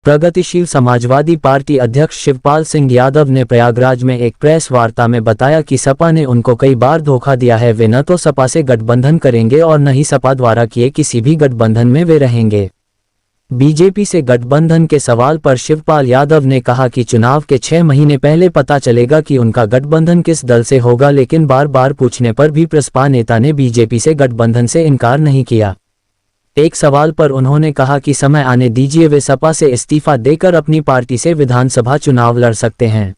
प्रगतिशील समाजवादी पार्टी अध्यक्ष शिवपाल सिंह यादव ने प्रयागराज में एक प्रेस वार्ता में बताया कि सपा ने उनको कई बार धोखा दिया है। वे न तो सपा से गठबंधन करेंगे और न ही सपा द्वारा किए किसी भी गठबंधन में वे रहेंगे। बीजेपी से गठबंधन के सवाल पर शिवपाल यादव ने कहा कि चुनाव के 6 महीने पहले पता चलेगा कि उनका गठबंधन किस दल से होगा, लेकिन बार बार पूछने पर भी प्रसपा नेता ने बीजेपी से गठबंधन से इनकार नहीं किया। एक सवाल पर उन्होंने कहा कि समय आने दीजिए, वे सपा से इस्तीफा देकर अपनी पार्टी से विधानसभा चुनाव लड़ सकते हैं।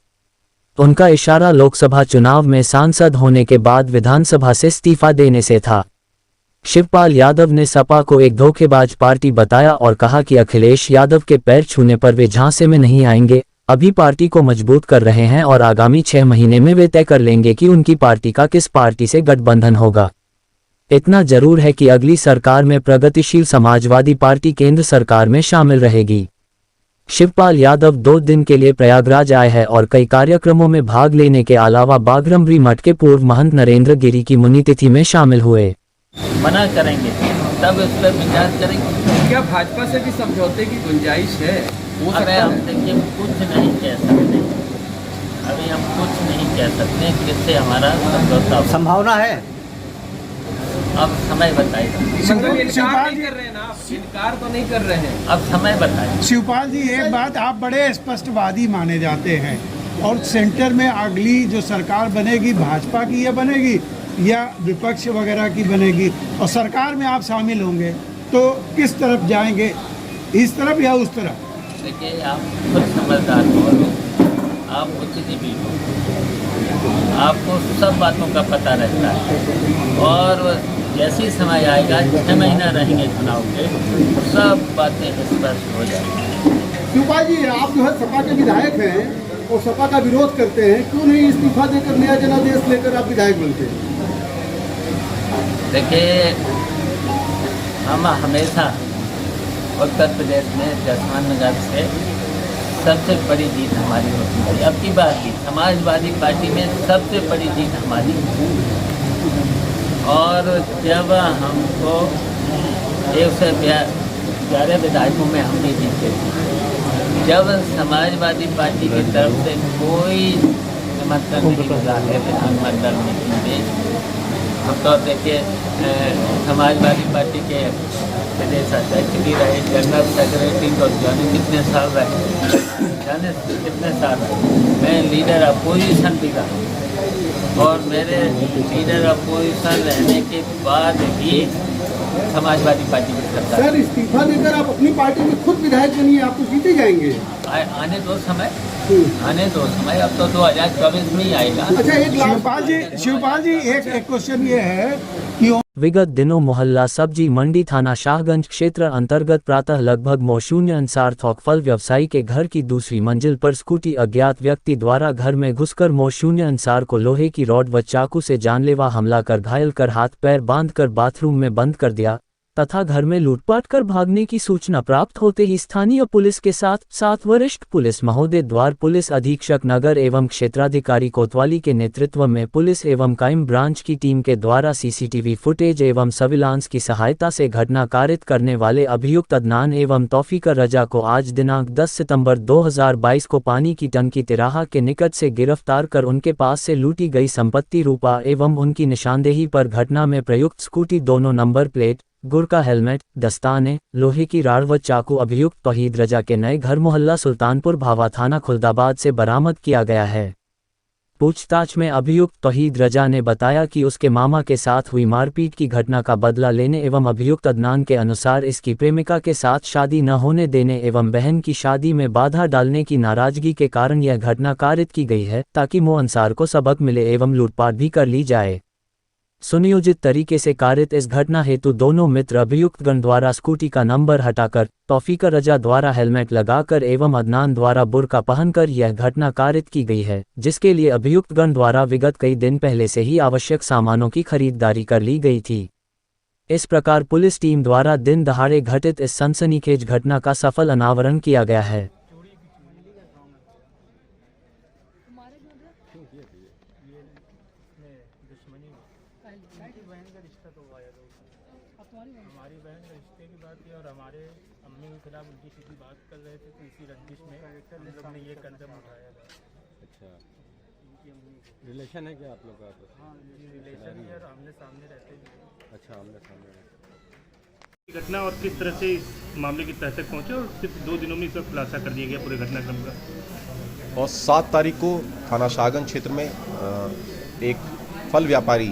उनका इशारा लोकसभा चुनाव में सांसद होने के बाद विधानसभा से इस्तीफा देने से था। शिवपाल यादव ने सपा को एक धोखेबाज पार्टी बताया और कहा कि अखिलेश यादव के पैर छूने पर वे झांसे में नहीं आएंगे। अभी पार्टी को मजबूत कर रहे हैं और आगामी 6 महीने में वे तय कर लेंगे कि उनकी पार्टी का किस पार्टी से गठबंधन होगा। इतना जरूर है कि अगली सरकार में प्रगतिशील समाजवादी पार्टी केंद्र सरकार में शामिल रहेगी। शिवपाल यादव 2 दिन के लिए प्रयागराज आए हैं और कई कार्यक्रमों में भाग लेने के अलावा बाघरमरी मठ के पूर्व महंत नरेंद्र गिरी की पुण्यतिथि में शामिल हुए। मना करेंगे तब इस पर विचार करेंगे। क्या भाजपा से भी समझौते की गुंजाइश है? अबे हम देखिए कुछ नहीं कह सकते, अभी हम कुछ नहीं कह सकते किससे हमारा समझौता संभावना है। अब समय बताएगा। मतलब इनकार नहीं कर रहे हैं ना, इनकार तो नहीं कर रहे हैं, अब समय बताएगा। शिवपाल जी, एक बात, आप बड़े स्पष्टवादी माने जाते हैं और सेंटर में अगली जो सरकार बनेगी भाजपा की ये बनेगी या विपक्ष वगैरह की बनेगी और सरकार में आप शामिल होंगे तो किस तरफ जाएंगे, इस तरफ या उस तरफ? देखिए आप खुद समझदार हो, आप बुद्धिजीवी हो, आपको सब बातों का पता रहता है और जैसे समय आएगा 6 महीना रहेंगे चुनाव के, सब बातें स्पष्ट हो जाएंगी। शिवपाल जी, आप जो है सपा के विधायक हैं और सपा का विरोध करते हैं, क्यों नहीं इस्तीफा देकर नया जनादेश लेकर आप विधायक बनते हैं? देखिए हम हमेशा उत्तर प्रदेश में जसवंत नगर से सबसे बड़ी जीत हमारी होती है। अब की बात की समाजवादी पार्टी में सबसे बड़ी जीत हमारी, और जब हमको 111 विधायकों में हम नहीं जीते थे, जब समाजवादी पार्टी की तरफ से कोई निमंत्रण नहीं मिला है विधानमंडल में, हम तो देखिए समाजवादी पार्टी के प्रदेश अध्यक्ष भी रहे, जनरल सेक्रेटरी तो जाने कितने साल रहे, जाने कितने साल रहे। मैं लीडर अपोजिशन भी रहा और मेरे लीडर अपोजिशन रहने के बाद भी समाजवादी पार्टी में करता है। सर, इस्तीफा देकर आप अपनी पार्टी में खुद विधायक बनिए, आप तो जीते जाएंगे। आने दो समय, आने दो समय, अब तो 2024 में ही आएगा। अच्छा, एक शिवपाल जी एक क्वेश्चन ये है कि विगत दिनों मोहल्ला सब्जी मंडी थाना शाहगंज क्षेत्र अंतर्गत प्रातः लगभग 9:00 अनुसार थोक फल व्यवसायी के घर की दूसरी मंजिल पर स्कूटी अज्ञात व्यक्ति द्वारा घर में घुसकर 9:00 अनुसार को लोहे की रॉड व चाकू से जानलेवा हमला कर घायल कर हाथ पैर बांधकर बाथरूम में बंद कर दिया तथा घर में लूटपाट कर भागने की सूचना प्राप्त होते ही स्थानीय पुलिस के साथ वरिष्ठ पुलिस महोदय द्वारा पुलिस अधीक्षक नगर एवं क्षेत्राधिकारी कोतवाली के नेतृत्व में पुलिस एवं क्राइम ब्रांच की टीम के द्वारा सीसीटीवी फुटेज एवं सर्विलांस की सहायता से घटना कारित करने वाले अभियुक्त अदनान एवं तौफीकर रजा को आज दिनांक 10 सितंबर 2022 को पानी की टंकी तिराहा के निकट से गिरफ्तार कर उनके पास से लूटी गई संपत्ति रूपा एवं उनकी निशानदेही पर घटना में प्रयुक्त स्कूटी, दोनों नंबर प्लेट, गुड़ का हेलमेट, दस्ताने, लोहे की राड़ व चाकू अभियुक्त तौहीद रजा के नए घर मोहल्ला सुल्तानपुर भावा थाना खुलदाबाद से बरामद किया गया है। पूछताछ में अभियुक्त तौहीद रजा ने बताया कि उसके मामा के साथ हुई मारपीट की घटना का बदला लेने एवं अभियुक्त अदनान के अनुसार इसकी प्रेमिका के साथ शादी न होने देने एवं बहन की शादी में बाधा डालने की नाराजगी के कारण यह घटना कारित की गई है ताकि मोअंसार को सबक मिले एवं लूटपाट भी कर ली जाए। सुनियोजित तरीके से कारित इस घटना हेतु दोनों मित्र अभियुक्तगण द्वारा स्कूटी का नंबर हटाकर, तौफीकर रजा द्वारा हेलमेट लगाकर एवं अदनान द्वारा बुर्का पहनकर यह घटना कारित की गई है, जिसके लिए अभियुक्तगण द्वारा विगत कई दिन पहले से ही आवश्यक सामानों की खरीदारी कर ली गई थी। इस प्रकार पुलिस टीम द्वारा दिन दहाड़े घटित इस सनसनीखेज घटना का सफल अनावरण किया गया है। हमारी बहन का रिश्ते की बात की और हमारे अम्मी के खिलाफ उल्टी सीधी बात कर रहे थे, तो की रंजिश में हम लोग ने ये कदम उठाया था। अच्छा, रिलेशन है क्या आप लोग का आपस में? हाँ, रिलेशन ही और आमने सामने रहते हैं। अच्छा, आमने सामने रहते। घटना और किस तरह से इस मामले की तह तक पहुंचे और सिर्फ 2 दिनों में इसका खुलासा कर दिया गया पूरे घटनाक्रम का। और 7 तारीख को थाना शाहगंज क्षेत्र में एक फल व्यापारी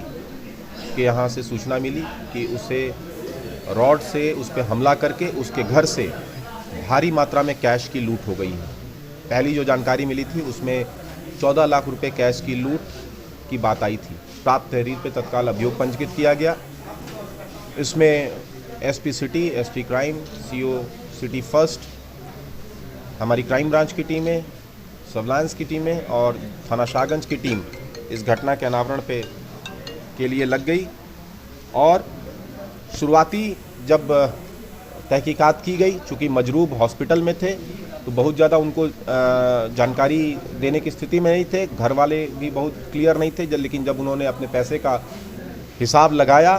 के यहाँ से सूचना मिली कि उसे रॉड से उस पर हमला करके उसके घर से भारी मात्रा में कैश की लूट हो गई है। पहली जो जानकारी मिली थी उसमें 14 लाख रुपए कैश की लूट की बात आई थी। प्राप्त तहरीर पे तत्काल अभियोग पंजीकृत किया गया। इसमें SP city, SP crime, CO city first, हमारी क्राइम ब्रांच की टीमें, सर्विलांस की टीमें और थाना शाहगंज की टीम इस घटना के अनावरण के लिए लग गई। और शुरुआती जब तहकीकात की गई, चूँकि मजरूब हॉस्पिटल में थे तो बहुत ज़्यादा उनको जानकारी देने की स्थिति में नहीं थे, घर वाले भी बहुत क्लियर नहीं थे। लेकिन जब उन्होंने अपने पैसे का हिसाब लगाया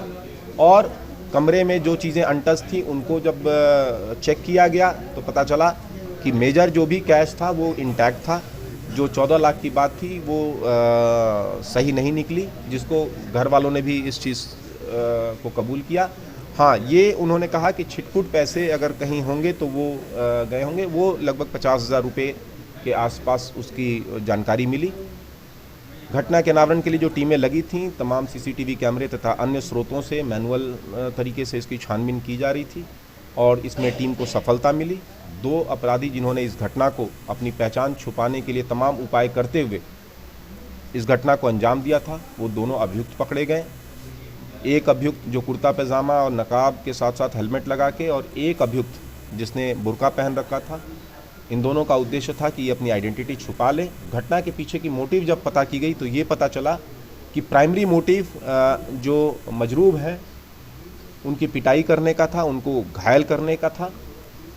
और कमरे में जो चीज़ें अनटच थी उनको जब चेक किया गया तो पता चला कि मेजर जो भी कैश था वो इंटैक्ट था। जो 14 लाख की बात थी वो सही नहीं निकली, जिसको घर वालों ने भी इस चीज़ को कबूल किया। हाँ, ये उन्होंने कहा कि छिटपुट पैसे अगर कहीं होंगे तो वो गए होंगे। वो लगभग 50,000 रुपये के आसपास उसकी जानकारी मिली। घटना के अनावरण के लिए जो टीमें लगी थीं, तमाम सीसीटीवी कैमरे तथा अन्य स्रोतों से मैनुअल तरीके से इसकी छानबीन की जा रही थी और इसमें टीम को सफलता मिली। 2 अपराधी जिन्होंने इस घटना को अपनी पहचान छुपाने के लिए तमाम उपाय करते हुए इस घटना को अंजाम दिया था, वो दोनों अभियुक्त पकड़े गए। एक अभियुक्त जो कुर्ता पैजामा और नकाब के साथ साथ हेलमेट लगा के, और एक अभियुक्त जिसने बुर्का पहन रखा था। इन दोनों का उद्देश्य था कि ये अपनी आइडेंटिटी छुपा ले। घटना के पीछे की मोटिव जब पता की गई तो ये पता चला कि प्राइमरी मोटिव जो मजरूब है उनकी पिटाई करने का था, उनको घायल करने का था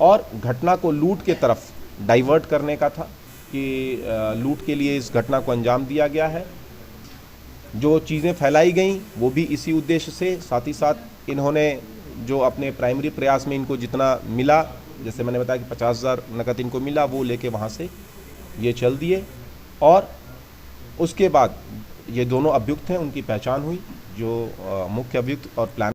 और घटना को लूट के तरफ डाइवर्ट करने का था कि लूट के लिए इस घटना को अंजाम दिया गया है। जो चीज़ें फैलाई गईं वो भी इसी उद्देश्य से, साथ ही साथ इन्होंने जो अपने प्राइमरी प्रयास में इनको जितना मिला, जैसे मैंने बताया कि 50,000 नकद इनको मिला, वो लेके वहाँ से ये चल दिए। और उसके बाद ये दोनों अभियुक्त हैं, उनकी पहचान हुई। जो मुख्य अभियुक्त और प्लान